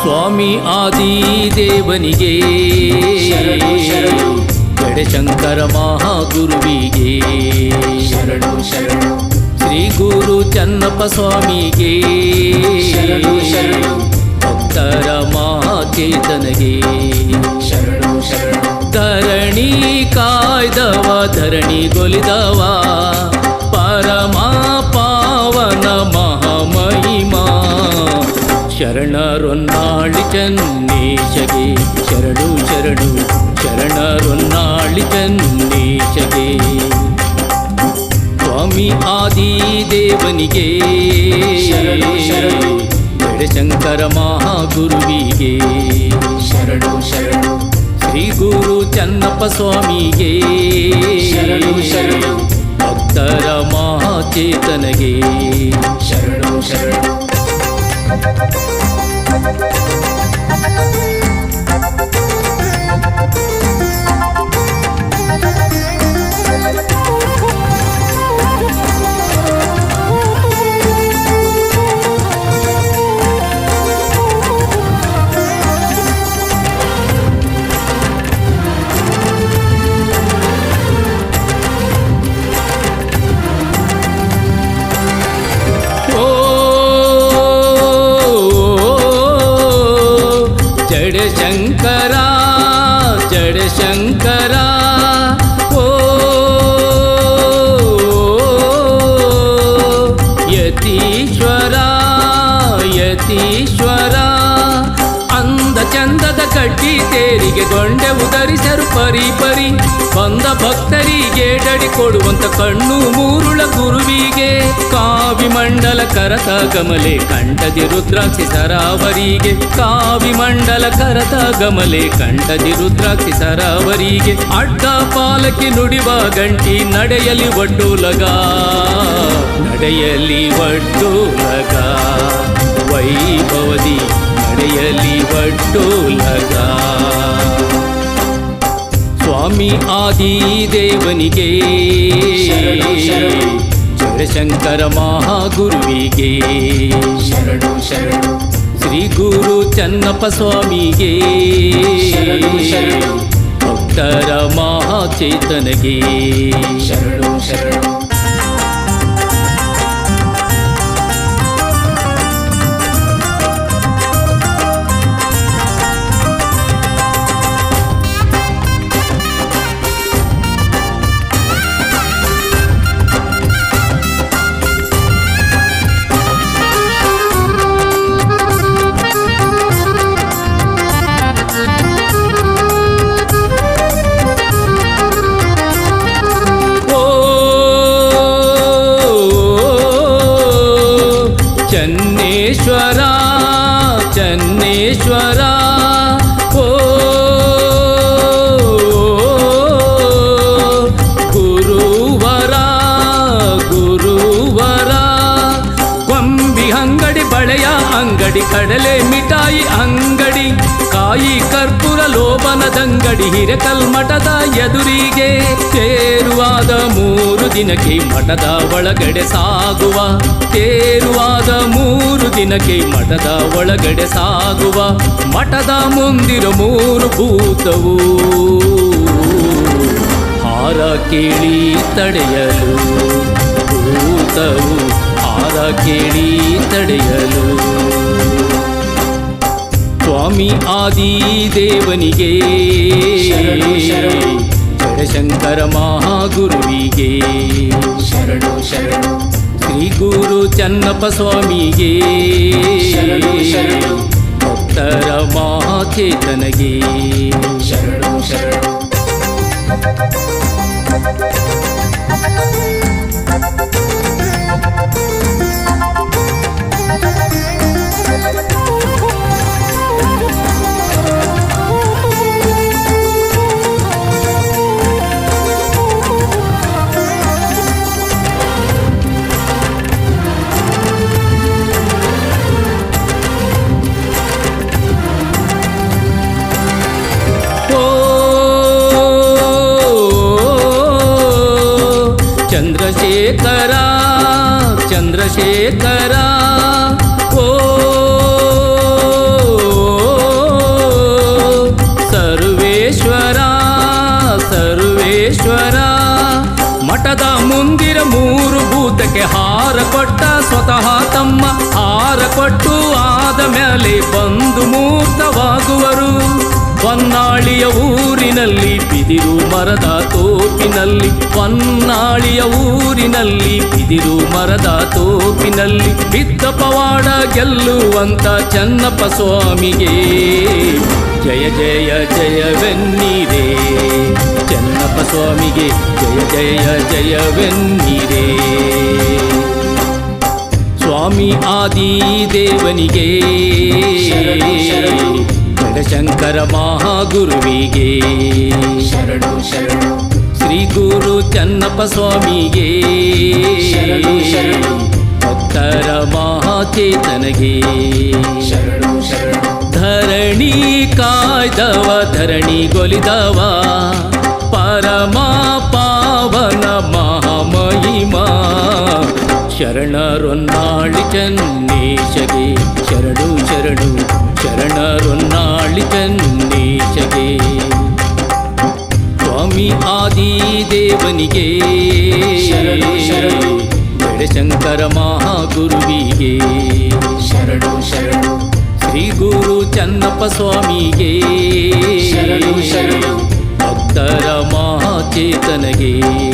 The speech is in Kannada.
ಸ್ವಾಮಿ ಆದಿದೇವನಿಗೆ ಶರಣು ಶರಣು ಜಡಶಂಕರ ಮಹಾಗುರುವಿಗೆ ಶರಣು ಶರಣು ಶ್ರೀ ಗುರು ಚನ್ನಪ್ಪ ಸ್ವಾಮಿಗೆ ಶರಣು ಶರಣು ಭಕ್ತರ ಮಹಾಚೇತನಗೆ ಶರಣು ಶರಣು ಧರಣಿ ಕಾಯ್ದವ ಧರಣಿ ಗೊಲಿದವ ಪರಮ ಪಾವನ ಮಹಾಮಹಿಮಾ ಶರಣರೊನ್ನಾಳಿ ಚನ್ನೇಶಗೆ ಶರಣು ಶರಣು ಶರಣರೊನ್ನಾಳಿ ಚನ್ನೇಶಗೆ ಸ್ವಾಮಿ ಆದಿದೇವನಿಗೆ ಶರಣು ಶರಣು ಜಡಶಂಕರ ಮಹಾಗುರುವಿಗೆ ಶರಣು ಶರಣು ಶ್ರೀ ಗುರು ಚನ್ನಪ್ಪ ಸ್ವಾಮಿಗೆ ಶರಣು ಶರಣು ಭಕ್ತರ ಮಹಾಚೇತನಗೆ ಶರಣು ಶರಣು ಜಡಶಂಕರ ಜಡಶಂಕರ ಓ ಯತೀಶ್ವರ ಯತೀಶ್ವರ ಅಂದ ಚಂದದ ಕಡ್ಡಿ ತೇರಿಗೆ ಗೊಂಡೆ ಉದರಿಸರು ಪರಿ ಪರಿ ಬಂದ ಭಕ್ತರಿಗೆ ಡಡಿ ಕೊಡುವಂತ ಕಣ್ಣು ಮೂರುಳ ಗುರುವಿಗೆ ಕಾವಿಮಂಡಲ ಕರತ ಗಮಲೆ ಕಂಠದಿ ರುದ್ರಾಕ್ಷಿ ಸರಾವರಿಗೆ ಕಾವಿಮಂಡಲ ಕರತ ಗಮಲೆ ಕಂಠದಿ ರುದ್ರಾಕ್ಷಿ ಸರಾವರಿಗೆ ಅಡ್ಡ ಪಾಲಕಿ ನುಡಿವ ಗಂಟಿ ನಡೆಯಲಿ ಒಡ್ಡುಲಗ ನಡೆಯಲಿ ಒಡ್ಡುಲಗ ವೈಭವದಿ ನಡೆಯಲಿ ಒಡ್ಡುಲಗ ಸ್ವಾಮಿ ಆದಿದೇವನಿಗೆ ಶರಣು ಶರಣು ಜಡಶಂಕರ ಮಹಾಗುರುವಿಗೆ ಶರಣು ಶರಣು ಶ್ರೀ ಗುರು ಚನ್ನಪ್ಪ ಸ್ವಾಮಿಗೆ ಶರಣು ಶರಣು ಭಕ್ತರ ಮಹಾಚೇತನಗೆ ಶರಣು ಶರಣು ಚನ್ನೇಶ್ವರ ಚನ್ನೇಶ್ವರ ಓ ಗುರುವರ ಗುರುವರ ಗೊಂಬಿ ಅಂಗಡಿ ಬಳೆಯ ಅಂಗಡಿ ಕಡಲೆ ಮಿಠಾಯಿ ಅಂಗಡಿ ಕಾಯಿ ಕರ್ಪೂರ ಲೋಬನದಂಗಡಿ ಹಿರೇಕಲ್ಮಠದ ಎದುರಿಗೆ ತೇರುವಾದ 3 ದಿನಕ್ಕೆ ಮಠದ ಒಳಗಡೆ ಸಾಗುವ ತೇರುವಾದ 3 ದಿನಕ್ಕೆ ಮಠದ ಒಳಗಡೆ ಸಾಗುವ ಮಠದ ಮುಂದಿರ 3 ಭೂತವು ಹಾರ ಕೇಳಿ ತಡೆಯಲು ಭೂತವು ಹಾರ ಕೇಳಿ ತಡೆಯಲು ಸ್ವಾಮಿ ಆದಿದೇವನಿಗೆ ಶರಣು ಶರಣು ಜಡಶಂಕರ ಮಹಾಗುರುವಿಗೆ ಶರಣು ಶರಣು ಶ್ರೀ ಗುರು ಚನ್ನಪ್ಪ ಸ್ವಾಮಿಗೆ ಶರಣು ಶರಣು ಭಕ್ತರ ಮಹಾಚೇತನಗೆ ಶರಣು ಶರಣು ಚಂದ್ರಶೇಖರ ಚಂದ್ರಶೇಖರ ಓ ಪೀಠಕ್ಕೆ ಹಾರ ಕೊಟ್ಟ ಸ್ವತಃ ತಮ್ಮ ಹಾರ ಕೊಟ್ಟು ಆದ ಮೇಲೆ ಬಂದು ಮೂರ್ತವಾಗುವರು. ಹೊನ್ನಾಳಿಯ ಊರಿನಲ್ಲಿ ಬಿದಿರು ಮರದ ತೋಪಿನಲ್ಲಿ, ಹೊನ್ನಾಳಿಯ ಊರಿನಲ್ಲಿ ಬಿದಿರು ಮರದ ತೋಪಿನಲ್ಲಿ ಬಿದ್ದ ಪವಾಡ ಗೆಲ್ಲುವಂತ ಚನ್ನಪ್ಪ ಸ್ವಾಮಿಗೆ ಜಯ ಜಯ ಜಯವೆನ್ನಿರೇ. ಚನ್ನಪ್ಪ ಸ್ವಾಮಿಗೆ ಜಯ ಜಯ ಜಯವೆನ್ನಿರೇ. ಸ್ವಾಮಿ ಆದಿದೇವನಿಗೆ, ಶರಣು ಶರಣು. ಜಡಶಂಕರ ಮಹಾಗುರುವಿಗೆ, ಶರಣು ಶರಣು. ಶ್ರೀ ಗುರು ಚನ್ನಪ್ಪ ಸ್ವಾಮಿಗೆ, ಶರಣು ಶರಣು. ಭಕ್ತರ ಮಹಾಚೇತನಗೆ, ಶರಣು ಶರಣು. ಧರಣಿ ಕಾಯ್ದವ ಧರಣಿಗೊಲಿದವ ಪರಮ ಪಾವನ ಮಹಾಮಹಿಮಾ ಶರಣರೊನ್ನಾಳಿ ಚನ್ನೇಶಗೆ. ಶರಣು ಶರಣು ಶರಣರೊನ್ನಾಳಿ ಚನ್ನೇಶಗೆ. ಸ್ವಾಮಿ ಆದಿದೇವನಿಗೆ, ಶರಣು ಶರಣು. ಜಡಶಂಕರ ಮಹಾಗುರುವಿಗೆ, ಶರಣು ಶರಣು. ಶ್ರೀ ಗುರು ಚನ್ನಪ್ಪ ಸ್ವಾಮಿಗೆ, ಶರಣು ಶರಣು. ಭಕ್ತರ ಮಹಾಚೇತನಗೆ.